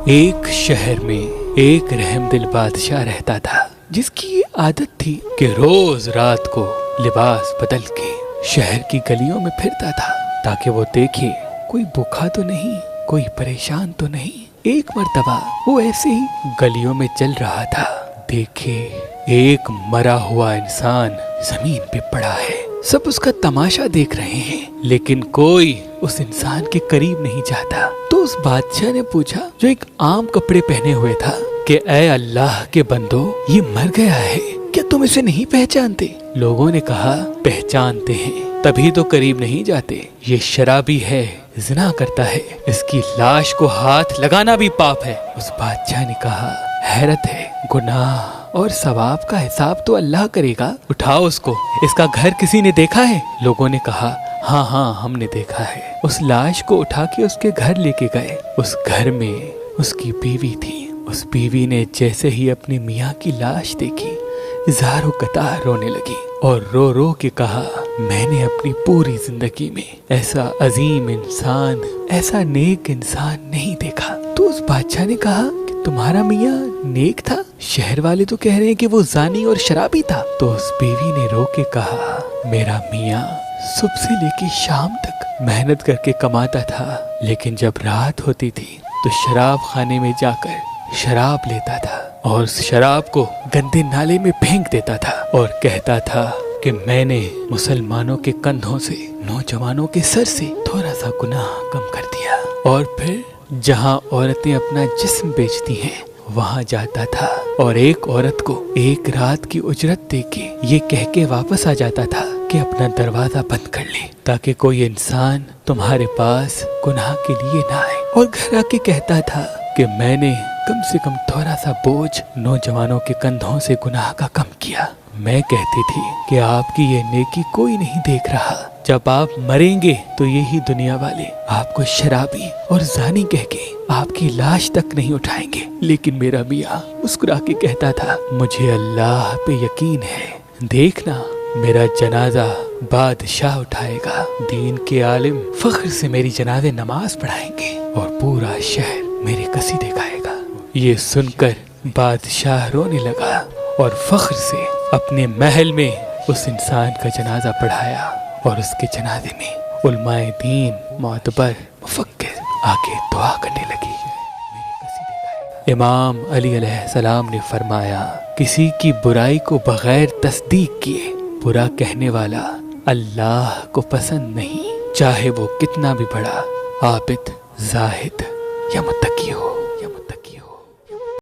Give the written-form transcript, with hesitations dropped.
ایک شہر میں ایک رحمدل بادشاہ رہتا تھا، جس کی یہ عادت تھی کہ روز رات کو لباس بدل کے شہر کی گلیوں میں پھرتا تھا تاکہ وہ دیکھے کوئی بھوکا تو نہیں، کوئی پریشان تو نہیں۔ ایک مرتبہ وہ ایسے ہی گلیوں میں چل رہا تھا، دیکھے ایک مرا ہوا انسان زمین پہ پڑا ہے۔ سب اس کا تماشا دیکھ رہے ہیں، لیکن کوئی اس انسان کے قریب نہیں جاتا۔ تو اس بادشاہ نے پوچھا، جو ایک عام کپڑے پہنے ہوئے تھا، کہ اے اللہ کے بندو، یہ مر گیا ہے، کیا تم اسے نہیں پہچانتے؟ لوگوں نے کہا، پہچانتے ہیں، تبھی تو قریب نہیں جاتے۔ یہ شرابی ہے، زنا کرتا ہے، اس کی لاش کو ہاتھ لگانا بھی پاپ ہے۔ اس بادشاہ نے کہا، حیرت ہے، گناہ اور ثواب کا حساب تو اللہ کرے گا، اٹھاؤ اس کو۔ اس کا گھر کسی نے دیکھا ہے؟ لوگوں نے کہا، ہاں ہاں ہم نے دیکھا ہے۔ اس لاش کو اٹھا کے اس کے گھر لے کے گئے۔ اس گھر میں اس کی بیوی تھی۔ اس بیوی نے جیسے ہی اپنی میاں کی لاش دیکھی، زار و قطار رونے لگی اور رو رو کے کہا، میں نے اپنی پوری زندگی میں ایسا عظیم انسان، ایسا نیک انسان نہیں دیکھا۔ تو اس بادشاہ نے کہا کہ تمہارا میاں نیک تھا؟ شہر والے تو کہہ رہے ہیں کہ وہ زانی اور شرابی تھا۔ تو اس بیوی نے رو کے کہا، میرا میاں صبح سے لے کے شام تک محنت کر کے کماتا تھا، لیکن جب رات ہوتی تھی تو شراب خانے میں جا کر شراب لیتا تھا اور اس شراب کو گندے نالے میں پھینک دیتا تھا اور کہتا تھا کہ میں نے مسلمانوں کے کندھوں سے، نوجوانوں کے سر سے تھوڑا سا گناہ کم کر دیا۔ اور پھر جہاں عورتیں اپنا جسم بیچتی ہیں وہاں جاتا تھا اور ایک عورت کو ایک رات کی اجرت دے کے یہ کہہ کے واپس آ جاتا تھا کہ اپنا دروازہ بند کر لے تاکہ کوئی انسان تمہارے پاس گناہ کے لیے نہ آئے۔ اور گھر آ کے کہتا تھا کہ میں نے کم سے کم تھوڑا سا بوجھ نوجوانوں کے کندھوں سے گناہ کا کم کیا۔ میں کہتی تھی کہ آپ کی یہ نیکی کوئی نہیں دیکھ رہا، جب آپ مریں گے تو یہی دنیا والے آپ کو شرابی اور زانی کہہ کے آپ کی لاش تک نہیں اٹھائیں گے۔ لیکن میرا میاں مسکرا کے کہتا تھا، مجھے اللہ پہ یقین ہے، دیکھنا میرا جنازہ بادشاہ اٹھائے گا، دین کے عالم فخر سے میری جنازے نماز پڑھائیں گے اور پورا شہر میرے قصیدے گائے گا۔ یہ سن کر بادشاہ رونے لگا اور فخر سے اپنے محل میں اس انسان کا جنازہ پڑھایا اور اس کے جنازے میں علماء دین، معتبر، مفکر آگے دعا کرنے لگی۔ امام علی علیہ السلام نے فرمایا، کسی کی برائی کو بغیر تصدیق کیے برا کہنے والا اللہ کو پسند نہیں، چاہے وہ کتنا بھی بڑا عابد، زاہد یا متقی ہو۔